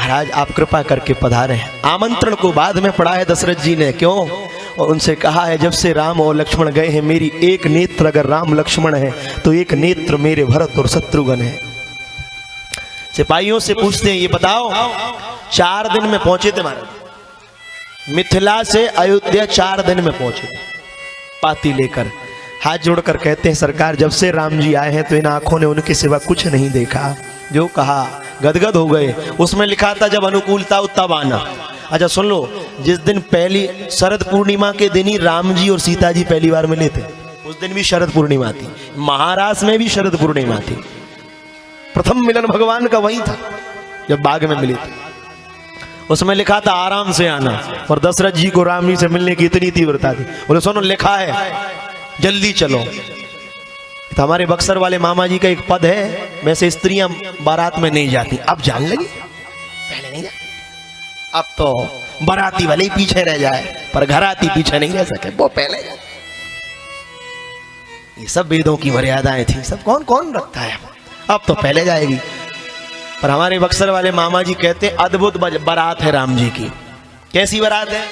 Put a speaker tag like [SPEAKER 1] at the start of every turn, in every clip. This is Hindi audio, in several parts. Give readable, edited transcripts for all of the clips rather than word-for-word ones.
[SPEAKER 1] महाराज आप कृपा करके पधारे। आमंत्रण को बाद में पढ़ा है दशरथ जी ने, क्यों? और उनसे कहा है जब से राम और लक्ष्मण गए हैं, मेरी एक नेत्र अगर राम लक्ष्मण है तो एक नेत्र मेरे भरत और शत्रुघ्न है। सिपाहियों से पूछते हैं ये बताओ, 4 दिन में पहुंचे थे महाराज, मिथिला से अयोध्या 4 दिन में पहुंचे थे पाती लेकर। हाथ जोड़कर कहते हैं सरकार जब से राम जी आए हैं तो इन आंखों ने उनके सिवा कुछ नहीं देखा। जो कहा गदगद हो गए। उसमें लिखा था जब अनुकूलता तब आना। अच्छा सुन लो, जिस दिन पहली शरद पूर्णिमा के दिन ही राम जी और सीता जी पहली बार मिले थे, उस दिन भी शरद पूर्णिमा थी। महाराष्ट्र में भी शरद पूर्णिमा थी। प्रथम मिलन भगवान का वही था जब बाग में मिले थे। उसमें लिखा था आराम से आना, और दशरथ जी को राम जी से मिलने की इतनी तीव्रता थी। बोले सुनो लिखा है जल्दी चलो। तो हमारे बक्सर वाले मामा जी का एक पद है, वैसे स्त्रियां बारात में नहीं जाती, अब जान लगी, पहले नहीं जाती। अब तो बाराती वाले ही पीछे रह जाए पर घराती पीछे नहीं रह सके, वो पहले जाए। ये सब वेदों की मर्यादाएं थी, सब कौन कौन रखता है। अब तो पहले जाएगी। पर हमारे बक्सर वाले मामा जी कहते हैं अद्भुत बारात है राम जी की। कैसी बारात है?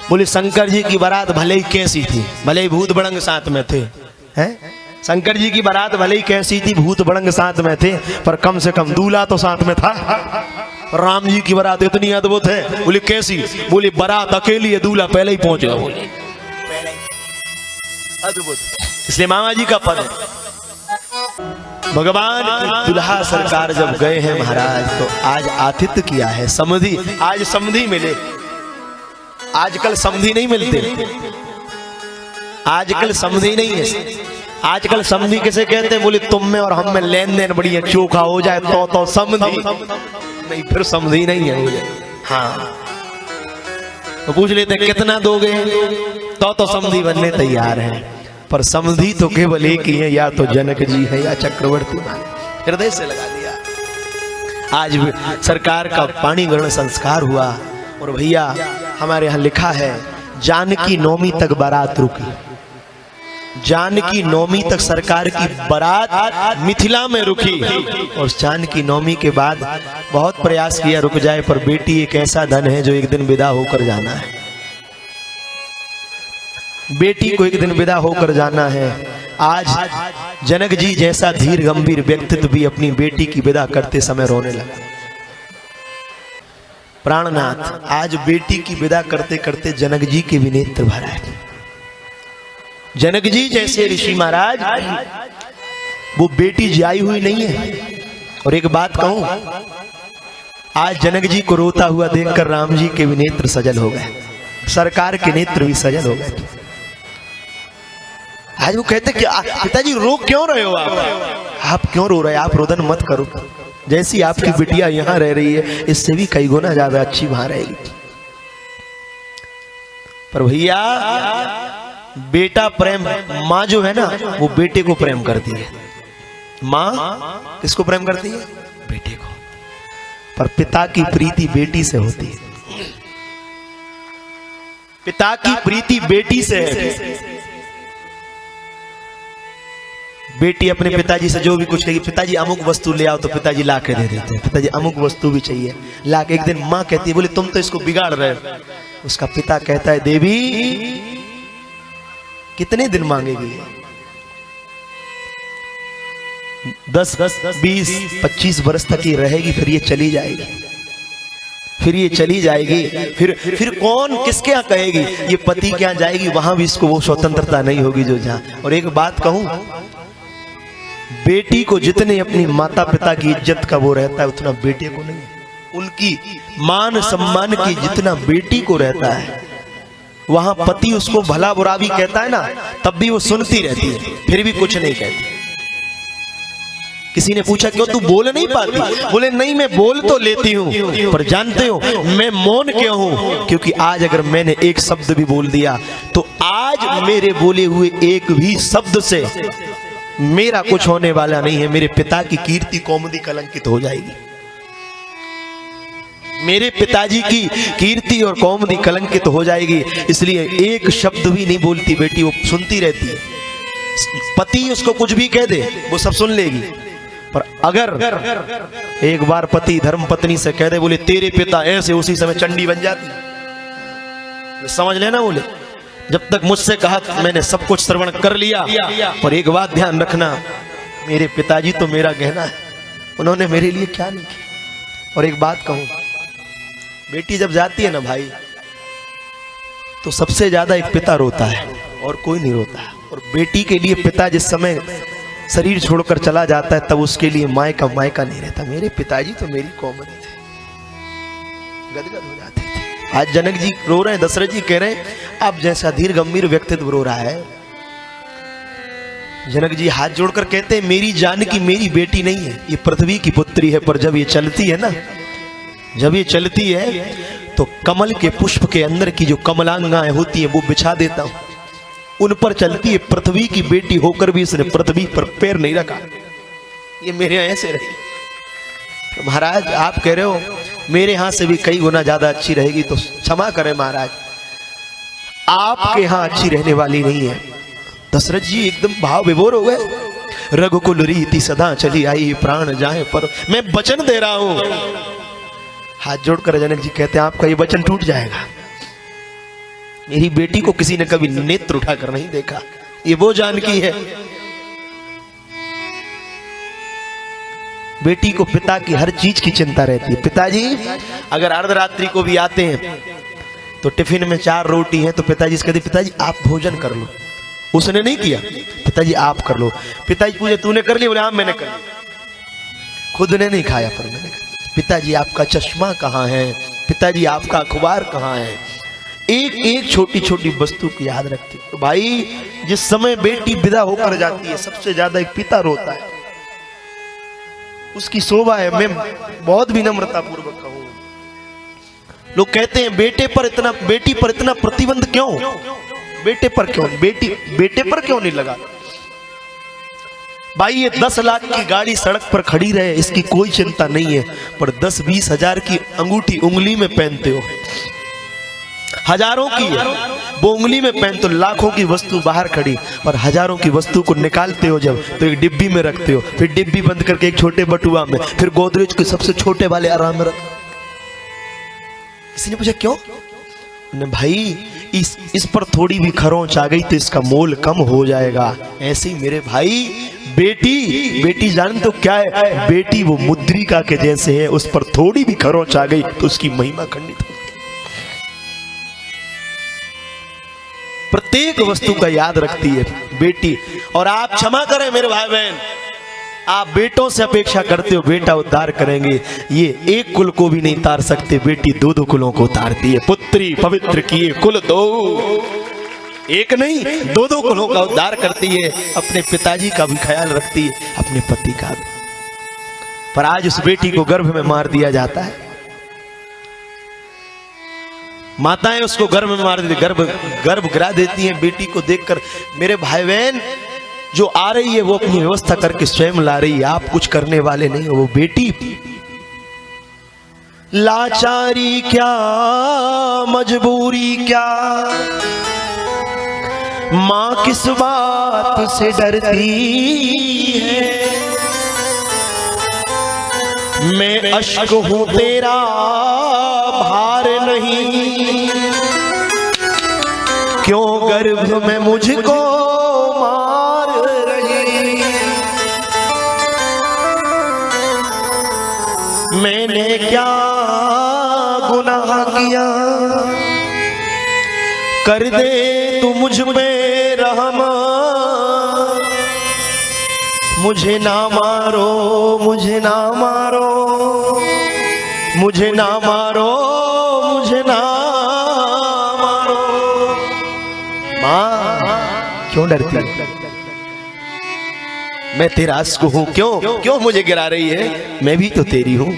[SPEAKER 1] बोले शंकर जी की बारात भले ही कैसी थी, भले ही भूत बड़ंग साथ में थे, हैं? शंकर जी की बारात भले ही कैसी थी, भूत बड़ंग साथ में थे, पर कम से कम दूल्हा तो साथ में था। राम जी की बारात इतनी अद्भुत है। बोले कैसी? बोले बारात अकेली है, दूल्हा पहले ही पहुंच गया। बोले अद्भुत, इसलिए मामा जी का पद है। भगवान दुल्हा सरकार जब गए हैं महाराज तो आज आतिथ्य किया है। समधी, आज समधी मिले। आजकल समधी नहीं मिलते, आजकल समधी नहीं है। आजकल समधी किसे कहते हैं? बोले तुम में और हम में लेन देन बढ़िया चोखा हो जाए तो समधी, नहीं फिर समधी नहीं है मुझे। हाँ तो पूछ लेते हैं कितना दोगे, तो समधी बनने तैयार है। पर समधी तो केवल एक ही है, या तो जनक जी है या चक्रवर्ती। हृदय से लगा दिया। आज सरकार का पाणी ग्रहण संस्कार हुआ और भैया हमारे यहाँ लिखा है जानकी नौमी तक बारात रुकी। जानकी नौमी तक सरकार की बारात मिथिला में रुकी और जानकी नौमी के बाद बहुत प्रयास किया रुक जाए, पर बेटी एक ऐसा धन है जो एक दिन विदा होकर जाना है। बेटी को एक दिन विदा होकर जाना है। आज जनक जी जैसा धीर गंभीर व्यक्तित्व भी अपनी बेटी की विदा करते समय रोने लगा। प्राणनाथ आज बेटी की विदा करते करते जनक जी के भी नेत्र भर आए। जनक जी जैसे ऋषि महाराज, वो बेटी जाई हुई नहीं है। और एक बात कहूं, आज जनक जी को रोता हुआ देखकर राम जी के भी नेत्र सजल हो गए, सरकार के नेत्र भी सजल हो गए। आज वो कहते कि पिताजी रो क्यों रहे हो आप क्यों रो रहे? आप रोदन मत करो। जैसी आपकी बिटिया यहाँ रह रही है, इससे भी कई गुना ज्यादा अच्छी वहां रहेगी। पर भैया बेटा प्रेम, माँ जो है ना वो बेटे को प्रेम करती है। माँ किसको प्रेम करती है? बेटे को। पर पिता की प्रीति बेटी से होती है। पिता की प्रीति बेटी से है। बेटी अपने पिताजी से जो भी कुछ कहेगी, पिताजी अमुक वस्तु ले आओ, तो पिताजी ला के दे देते हैं। पिताजी अमुक वस्तु भी चाहिए, ला के। एक दिन माँ कहती है बोले तुम तो इसको बिगाड़ रहे हो। उसका पिता कहता है देवी कितने दिन मांगेगी? 10, 20, 25 वर्ष तक ये रहेगी, फिर ये चली जाएगी। फिर कौन किसके यहाँ कहेगी? ये पति के यहाँ जाएगी, वहां भी इसको वो स्वतंत्रता नहीं होगी जो जहाँ। और एक बात कहूं, बेटी को जितने अपनी माता पिता की इज्जत का वो रहता है उतना बेटे को नहीं। उनकी मान सम्मान की जितना बेटी को रहता है, वहां पति उसको भला बुरा भी कहता है ना, तब भी वो सुनती रहती है, फिर भी कुछ नहीं कहती। किसी ने पूछा क्यों तू बोल नहीं पाती? बोले नहीं मैं बोल तो लेती हूँ, पर जानते हो मैं मौन क्यों हूँ? क्योंकि आज अगर मैंने एक शब्द भी बोल दिया तो आज मेरे बोले हुए एक भी शब्द से मेरा कुछ होने वाला नहीं है। मेरे पिता की कीर्ति कौमुदी कलंकित हो जाएगी। मेरे पिताजी की कीर्ति और कौमुदी कलंकित हो जाएगी। इसलिए एक शब्द भी नहीं बोलती बेटी, वो सुनती रहती है। पति उसको कुछ भी कह दे वो सब सुन लेगी, पर अगर एक बार पति धर्म पत्नी से कह दे बोले तेरे पिता ऐसे, उसी समय चंडी बन जाती। समझ लेना बोले जब तक मुझसे कहा मैंने सब कुछ श्रवण कर लिया, पर एक बात ध्यान रखना, मेरे पिताजी तो मेरा गहना है, उन्होंने मेरे लिए क्या नहीं किया। और एक बात कहूं, बेटी जब जाती है ना भाई, तो सबसे ज्यादा एक पिता रोता है और कोई नहीं रोता। और बेटी के लिए पिता जिस समय शरीर छोड़कर चला जाता है तब उसके लिए मायका नहीं रहता। मेरे पिताजी तो मेरी कौम थे, गदगद हो जाते थे। आज जनक जी रो रहे हैं, दशरथ जी कह रहे हैं अब जैसा धीर गंभीर व्यक्तित्व रो रहा है। जनक जी हाथ जोड़कर कहते हैं मेरी जानकी मेरी बेटी नहीं है, ये पृथ्वी की पुत्री है, पर जब ये चलती है ना, जब ये चलती है तो कमल के पुष्प के अंदर की जो कमलांगाएं होती हैं वो बिछा देता हूं, उन पर चलती है। पृथ्वी की बेटी होकर भी इसने पृथ्वी पर पैर नहीं रखा, ये मेरे यहाँ ऐसे रही। तो महाराज आप कह रहे हो मेरे यहाँ से भी कई गुना ज्यादा अच्छी रहेगी, तो क्षमा करें महाराज, आपके यहाँ अच्छी रहने वाली नहीं है। दशरथ जी एकदम भाव विभोर हो गए। रघुकुल रीति सदा चली आई, प्राण जाए पर मैं वचन दे रहा हूं। हाथ जोड़कर जनक जी कहते हैं आपका ये वचन टूट जाएगा। मेरी बेटी को किसी ने कभी नेत्र उठाकर नहीं देखा, ये वो जानकी है। बेटी को पिता की हर चीज की चिंता रहती है। पिताजी अगर अर्धरात्रि को भी आते हैं तो टिफिन में 4 रोटी है, तो पिताजी से कहते पिताजी आप भोजन कर लो। उसने नहीं किया, पिताजी आप कर लो। पिताजी पूछे तूने कर लिया? बोले हाँ मैंने कर लिया। खुद ने नहीं खाया पर मैंने खाया। पिताजी आपका चश्मा कहाँ है? पिताजी आपका अखबार कहाँ है? एक एक छोटी छोटी वस्तु की याद रखती। तो भाई जिस समय बेटी विदा होकर जाती है सबसे ज्यादा एक पिता रोता है, उसकी शोभा है। मैं बहुत विनम्रता पूर्वक कहूं, लोग कहते हैं बेटी पर इतना प्रतिबंध क्यों? बेटे पर क्यों? बेटे पर क्यों नहीं लगा? भाई ये 10 लाख की गाड़ी सड़क पर खड़ी रहे इसकी कोई चिंता नहीं है, पर 10-20 हजार की अंगूठी उंगली में पहनते हो, हजारों की है वो उंगली में पहनते हो, लाखों की वस्तु बाहर खड़ी, पर हजारों की वस्तु को निकालते हो जब, तो एक डिब्बी में रखते हो, फिर डिब्बी बंद करके एक छोटे बटुआ में, फिर गोदरेज के सबसे छोटे वाले आराम में रख। किसी ने पूछा क्यों? भाई इस पर थोड़ी भी खरोंच आ गई तो इसका मोल कम हो जाएगा। ऐसे ही मेरे भाई बेटी जान तो क्या है? बेटी वो मुद्रिका के जैसे है, उस पर थोड़ी भी खरोंच आ गई तो उसकी महिमा खंडित हो। प्रत्येक वस्तु का याद रखती है बेटी। और आप क्षमा करें मेरे भाई बहन, आप बेटों से अपेक्षा करते हो बेटा उद्धार करेंगे, ये एक कुल को भी नहीं तार सकते, बेटी 2 कुलों को उतारती है। पुत्री पवित्र किए कुल 2, एक नहीं 2 कुलों का उद्धार करती है। अपने पिताजी का भी ख्याल रखती है, अपने पति का भी। पर आज उस बेटी को गर्भ में मार दिया जाता है। माताएं उसको गर्भ में मार देती, गर्भ गिरा देती हैं बेटी को देखकर। मेरे भाई बहन जो आ रही है वो अपनी व्यवस्था करके स्वयं ला रही है, आप कुछ करने वाले नहीं हो। वो बेटी लाचारी क्या मजबूरी क्या, मां किस बात से डरती है, मैं अश्क हूं तेरा भार नहीं, क्यों गर्भ में मुझको मार रही, मैंने क्या गुनाह किया, कर दे तू मुझ पे रहम, मुझे ना मारो, मुझे ना मारो, मुझे ना मारो, मुझे ना मारो। माँ क्यों डरती? मैं तेरा अश्क हूं, क्यों मुझे गिरा रही है? मैं भी तो तेरी हूं।